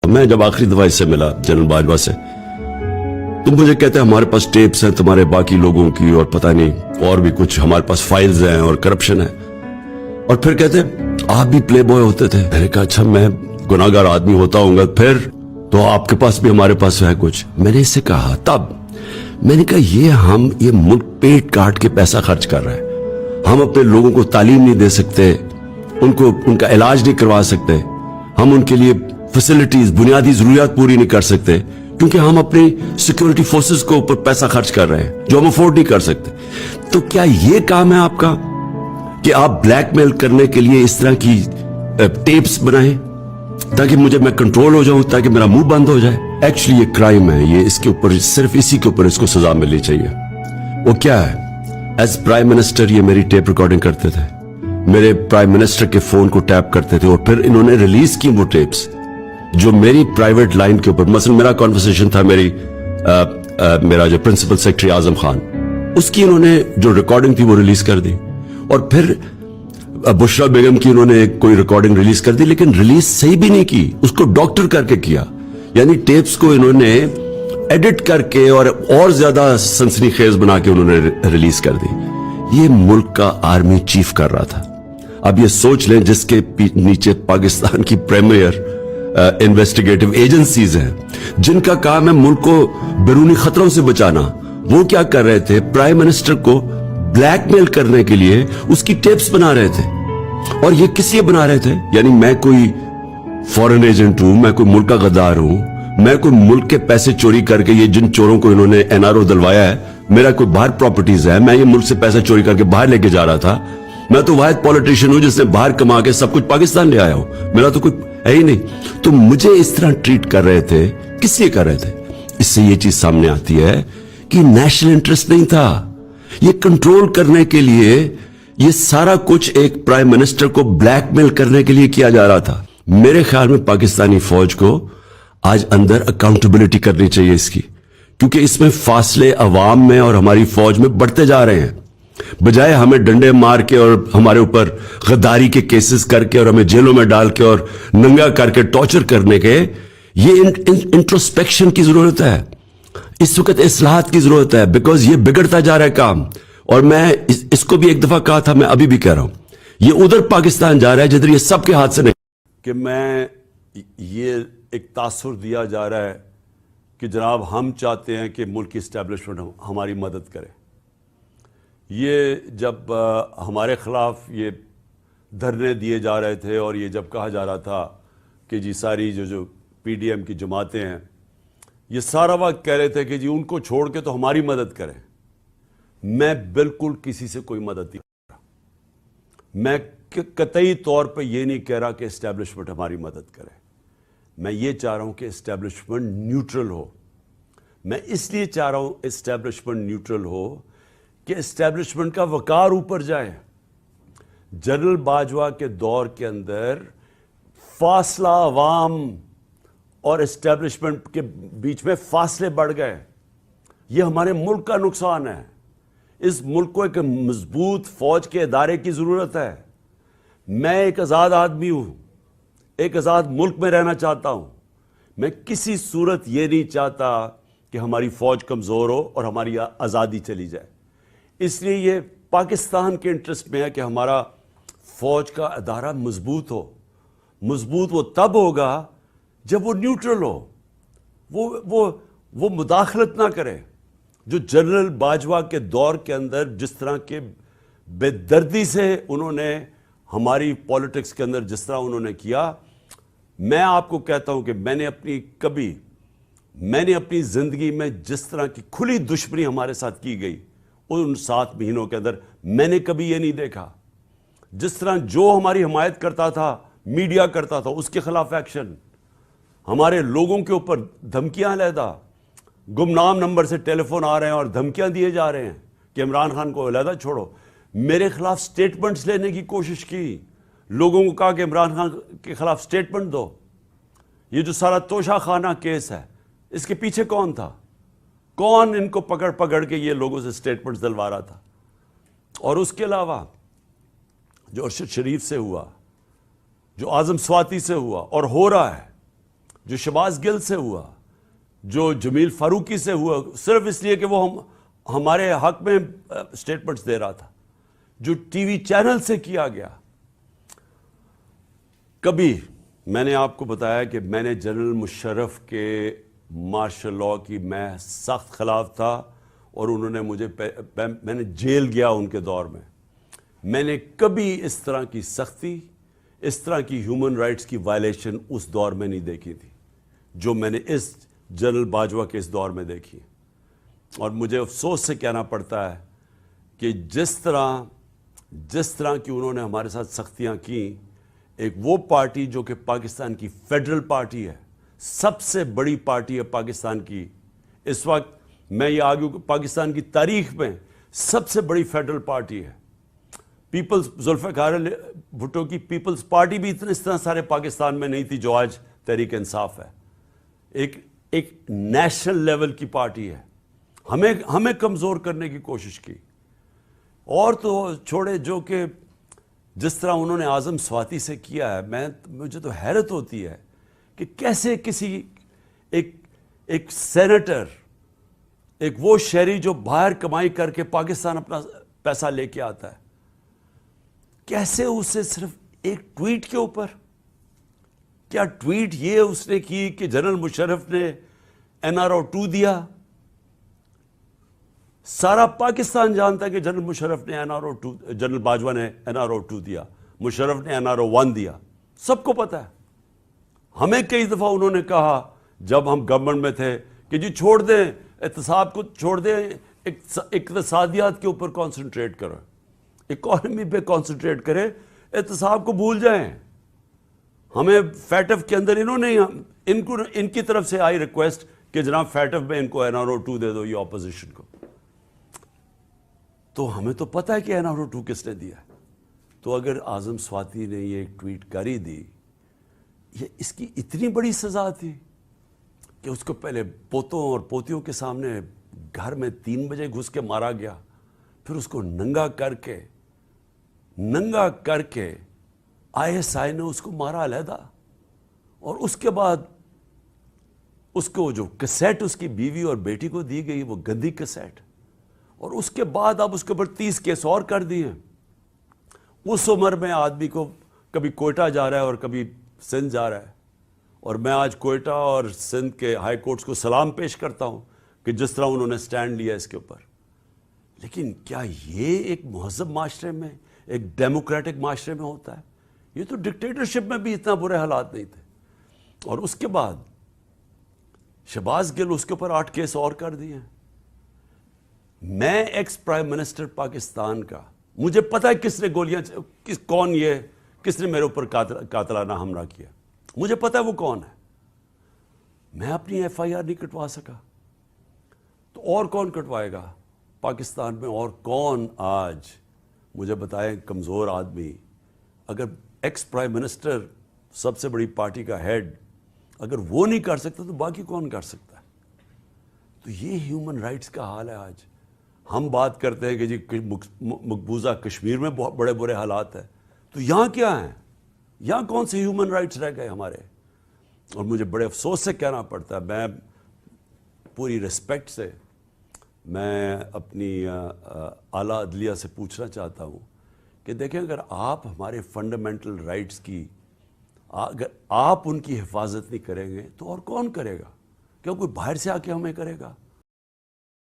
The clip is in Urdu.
میں جب آخری دفعہ اس سے ملا جنرل باجوہ سے تو مجھے کہتے ہیں ہمارے پاس ٹیپس ہیں تمہارے باقی لوگوں کی اور پتہ نہیں اور بھی کچھ ہمارے پاس فائلز ہیں اور کرپشن ہے، اور پھر کہتے ہیں آپ بھی پلے بوائے ہوتے تھے۔ میں نے کہا اچھا میں گناہگار آدمی ہوتا ہوں گا پھر تو آپ کے پاس بھی ہمارے پاس ہے کچھ۔ میں نے اس سے کہا تب میں نے کہا یہ ملک پیٹ کاٹ کے پیسہ خرچ کر رہا ہے، ہم اپنے لوگوں کو تعلیم نہیں دے سکتے، ان کا علاج نہیں کروا سکتے، ہم ان کے لیے فیسلٹیز بنیادی ضروریات پوری نہیں کر سکتے کیونکہ ہم اپنی سیکیورٹی فورسز کو اوپر پیسہ خرچ کر رہے ہیں جو ہم افورڈ نہیں کر سکتے۔ تو کیا یہ کام ہے آپ کا کہ آپ بلیک میل کرنے کے لیے اس طرح کی ٹیپس بنائیں تاکہ میں کنٹرول ہو جاؤں، تاکہ میرا منہ بند ہو جائے؟ ایکچولی یہ کرائم ہے، یہ اس کے اوپر صرف اسی کے اوپر اس کو سزا ملنی چاہیے۔ وہ کیا ہے؟ ایز پرائم منسٹر یہ میری ٹیپ ریکارڈنگ کرتے تھے، میرے پرائم منسٹر کے فون کو ٹیپ کرتے تھے اور پھر انہوں نے ریلیز کی وہ ٹیپس جو میری پرائیویٹ لائن کے اوپر، مثلا میرا کانورسیشن تھا میرا جو پرنسپل سیکرٹری اعظم خان، اس کی انہوں نے جو ریکارڈنگ تھی وہ ریلیز کر دی، اور پھر بشرا بیگم کی انہوں نے کوئی ریکارڈنگ ریلیز کر دی، لیکن ریلیز صحیح بھی نہیں کی، اس کو ڈاکٹر کر کے کیا، یعنی ٹیپس کو انہوں نے ایڈٹ کر کے اور زیادہ سنسنی خیز بنا کے انہوں نے ریلیز کر دی۔ یہ ملک کا آرمی چیف کر رہا تھا۔ اب یہ سوچ لیں جس کے نیچے پاکستان کی پریمیئر انویسٹیگیٹو ایجنسیز ہیں جن کا کام ہے ملک کو بیرونی خطروں سے بچانا، وہ کیا کر رہے تھے؟ پرائم منسٹر کو بلیک میل کرنے کے لیے اس کی ٹیپس بنا رہے تھے۔ اور یہ کس لیے بنا رہے تھے؟ یعنی میں کوئی فورن ایجنٹ ہوں، میں کوئی ملک کا غدار ہوں، میں کوئی ملک کے پیسے چوری کر کے، یہ جن چوروں کو انہوں نے NRO دلوایا ہے، میرا کوئی باہر پراپرٹیز ہے، میں یہ ملک سے پیسہ چوری کر کے باہر لے کے جا رہا تھا، میں تو واحد پولیٹیشین ہوں جس نے باہر کما کے سب کچھ پاکستان لے آیا ہوں، میرا تو کوئی ہے ہی نہیں۔ تو مجھے اس طرح ٹریٹ کر رہے تھے، کس لیے کر رہے تھے؟ اس سے یہ چیز سامنے آتی ہے کہ نیشنل انٹرسٹ نہیں تھا، یہ کنٹرول کرنے کے لیے یہ سارا کچھ ایک پرائم منسٹر کو بلیک میل کرنے کے لیے کیا جا رہا تھا۔ میرے خیال میں پاکستانی فوج کو آج اندر اکاؤنٹیبلٹی کرنی چاہیے اس کی، کیونکہ اس میں فاصلے عوام میں اور ہماری فوج میں بڑھتے جا رہے ہیں۔ بجائے ہمیں ڈنڈے مار کے اور ہمارے اوپر غداری کے کیسز کر کے اور ہمیں جیلوں میں ڈال کے اور ننگا کر کے ٹارچر کرنے کے، یہ انٹروسپیکشن کی ضرورت ہے، اس وقت اصلاحات کی ضرورت ہے، بیکاز یہ بگڑتا جا رہا ہے کام۔ اور میں اس کو بھی ایک دفعہ کہا تھا، میں ابھی بھی کہہ رہا ہوں، یہ ادھر پاکستان جا رہا ہے جدھر یہ سب کے ہاتھ سے نہیں کہ میں یہ ایک تاثر دیا جا رہا ہے کہ جناب ہم چاہتے ہیں کہ ملک کی اسٹیبلشمنٹ ہماری مدد کرے۔ یہ جب ہمارے خلاف یہ دھرنے دیے جا رہے تھے اور یہ جب کہا جا رہا تھا کہ جی ساری جو PDM کی جماعتیں ہیں یہ سارا وقت کہہ رہے تھے کہ جی ان کو چھوڑ کے تو ہماری مدد کریں، میں بالکل کسی سے کوئی مدد نہیں کر رہا، میں قطعی طور پہ یہ نہیں کہہ رہا کہ اسٹیبلشمنٹ ہماری مدد کرے، میں یہ چاہ رہا ہوں کہ اسٹیبلشمنٹ نیوٹرل ہو۔ میں اس لیے چاہ رہا ہوں اسٹیبلشمنٹ نیوٹرل ہو کہ اسٹیبلشمنٹ کا وقار اوپر جائے۔ جنرل باجوہ کے دور کے اندر فاصلہ عوام اور اسٹیبلشمنٹ کے بیچ میں فاصلے بڑھ گئے، یہ ہمارے ملک کا نقصان ہے۔ اس ملک کو ایک مضبوط فوج کے ادارے کی ضرورت ہے۔ میں ایک آزاد آدمی ہوں، ایک آزاد ملک میں رہنا چاہتا ہوں، میں کسی صورت یہ نہیں چاہتا کہ ہماری فوج کمزور ہو اور ہماری آزادی چلی جائے۔ اس لیے یہ پاکستان کے انٹرسٹ میں ہے کہ ہمارا فوج کا ادارہ مضبوط ہو۔ مضبوط وہ تب ہوگا جب وہ نیوٹرل ہو، وہ مداخلت نہ کرے۔ جو جنرل باجوہ کے دور کے اندر جس طرح کے بے دردی سے انہوں نے ہماری پولیٹکس کے اندر جس طرح انہوں نے کیا، میں آپ کو کہتا ہوں کہ میں نے اپنی زندگی میں جس طرح کی کھلی دشمنی ہمارے ساتھ کی گئی ان 7 مہینوں کے اندر میں نے کبھی یہ نہیں دیکھا۔ جس طرح جو ہماری حمایت کرتا تھا، میڈیا کرتا تھا، اس کے خلاف ایکشن، ہمارے لوگوں کے اوپر دھمکیاں علیحدہ، گمنام نمبر سے ٹیلی فون آ رہے ہیں اور دھمکیاں دیے جا رہے ہیں کہ عمران خان کو علیحدہ چھوڑو۔ میرے خلاف سٹیٹمنٹس لینے کی کوشش کی، لوگوں کو کہا کہ عمران خان کے خلاف سٹیٹمنٹ دو۔ یہ جو سارا توشہ خانہ کیس ہے، اس کے پیچھے کون تھا؟ کون ان کو پکڑ کے یہ لوگوں سے سٹیٹمنٹس دلوا رہا تھا؟ اور اس کے علاوہ جو ارشد شریف سے ہوا، جو اعظم سواتی سے ہوا اور ہو رہا ہے، جو شہباز گل سے ہوا، جو جمیل فاروقی سے ہوا صرف اس لیے کہ وہ ہمارے حق میں سٹیٹمنٹس دے رہا تھا، جو ٹی وی چینل سے کیا گیا. کبھی میں نے آپ کو بتایا کہ میں نے جنرل مشرف کے مارشل لاء کی میں سخت خلاف تھا، اور انہوں نے مجھے میں نے جیل گیا ان کے دور میں نے کبھی اس طرح کی سختی، اس طرح کی ہیومن رائٹس کی وائلیشن اس دور میں نہیں دیکھی تھی جو میں نے اس جنرل باجوہ کے اس دور میں دیکھی. اور مجھے افسوس سے کہنا پڑتا ہے کہ جس طرح کی انہوں نے ہمارے ساتھ سختیاں کی، ایک وہ پارٹی جو کہ پاکستان کی فیڈرل پارٹی ہے، سب سے بڑی پارٹی ہے پاکستان کی اس وقت، میں یہ آگوں کہ پاکستان کی تاریخ میں سب سے بڑی فیڈرل پارٹی ہے. پیپلز ذوالفقار بھٹو کی پیپلز پارٹی بھی اس طرح سارے پاکستان میں نہیں تھی جو آج تحریک انصاف ہے. ایک نیشنل لیول کی پارٹی ہے. ہمیں کمزور کرنے کی کوشش کی. اور تو چھوڑے جو کہ جس طرح انہوں نے اعظم سواتی سے کیا ہے، مجھے تو حیرت ہوتی ہے کہ کیسے کسی ایک سینیٹر، ایک وہ شہری جو باہر کمائی کر کے پاکستان اپنا پیسہ لے کے آتا ہے، کیسے اسے صرف ایک ٹویٹ کے اوپر، کیا ٹویٹ یہ اس نے کی کہ جنرل مشرف نے NRO 2 دیا؟ سارا پاکستان جانتا ہے کہ جنرل مشرف نے NRO 2، جنرل باجوہ نے NRO 2 دیا، مشرف نے NRO 1 دیا، سب کو پتا ہے. ہمیں کئی دفعہ انہوں نے کہا جب ہم گورنمنٹ میں تھے کہ جی چھوڑ دیں احتساب کو، چھوڑ دیں اقتصادیات کے اوپر کانسنٹریٹ کرو، اکانومی پہ کانسنٹریٹ کریں، احتساب کو بھول جائیں. ہمیں فیٹف کے اندر انہوں نے ان کی طرف سے آئی ریکویسٹ کہ جناب فیٹف میں ان کو NRO 2 دے دو، یہ اپوزیشن کو. تو ہمیں تو پتہ ہے کہ NRO 2 کس نے دیا ہے. تو اگر اعظم سواتی نے یہ ایک ٹویٹ کر ہی دی، یہ اس کی اتنی بڑی سزا تھی کہ اس کو پہلے پوتوں اور پوتیوں کے سامنے گھر میں 3 بجے گھس کے مارا گیا، پھر اس کو ننگا کر کے ISI نے اس کو مارا علیحدہ، اور اس کے بعد اس کو جو کیسٹ اس کی بیوی اور بیٹی کو دی گئی وہ گندی کیسٹ، اور اس کے بعد اب اس کے اوپر 30 کیس اور کر دیے. اس عمر میں آدمی کو کبھی کوئٹہ جا رہا ہے اور کبھی سندھ جا رہا ہے، اور میں آج کوئٹہ اور سندھ کے ہائی کورٹس کو سلام پیش کرتا ہوں کہ جس طرح انہوں نے سٹینڈ لیا اس کے اوپر. لیکن کیا یہ ایک مہذب معاشرے میں، ایک ڈیموکریٹک معاشرے میں ہوتا ہے؟ یہ تو ڈکٹیٹرشپ میں بھی اتنا برے حالات نہیں تھے. اور اس کے بعد شہباز گل، اس کے اوپر 8 کیس اور کر دیے. میں ایکس پرائم منسٹر پاکستان کا، مجھے پتا ہے کس نے گولیاں، کس نے میرے اوپر قاتلانہ حملہ کیا، مجھے پتا ہے وہ کون ہے. میں اپنی FIR نہیں کٹوا سکا تو اور کون کٹوائے گا پاکستان میں؟ اور کون آج مجھے بتائیں کمزور آدمی، اگر ایکس پرائم منسٹر سب سے بڑی پارٹی کا ہیڈ اگر وہ نہیں کر سکتا تو باقی کون کر سکتا ہے؟ تو یہ ہیومن رائٹس کا حال ہے. آج ہم بات کرتے ہیں کہ جی مقبوضہ کشمیر میں بہت بڑے برے حالات ہیں، تو یہاں کیا ہیں؟ یہاں کون سے ہیومن رائٹس رہ گئے ہمارے؟ اور مجھے بڑے افسوس سے کہنا پڑتا ہے، میں پوری ریسپیکٹ سے میں اپنی اعلیٰ عدلیہ سے پوچھنا چاہتا ہوں کہ دیکھیں، اگر آپ ہمارے فنڈامنٹل رائٹس کی، اگر آپ ان کی حفاظت نہیں کریں گے تو اور کون کرے گا؟ کیا کوئی باہر سے آ کے ہمیں کرے گا؟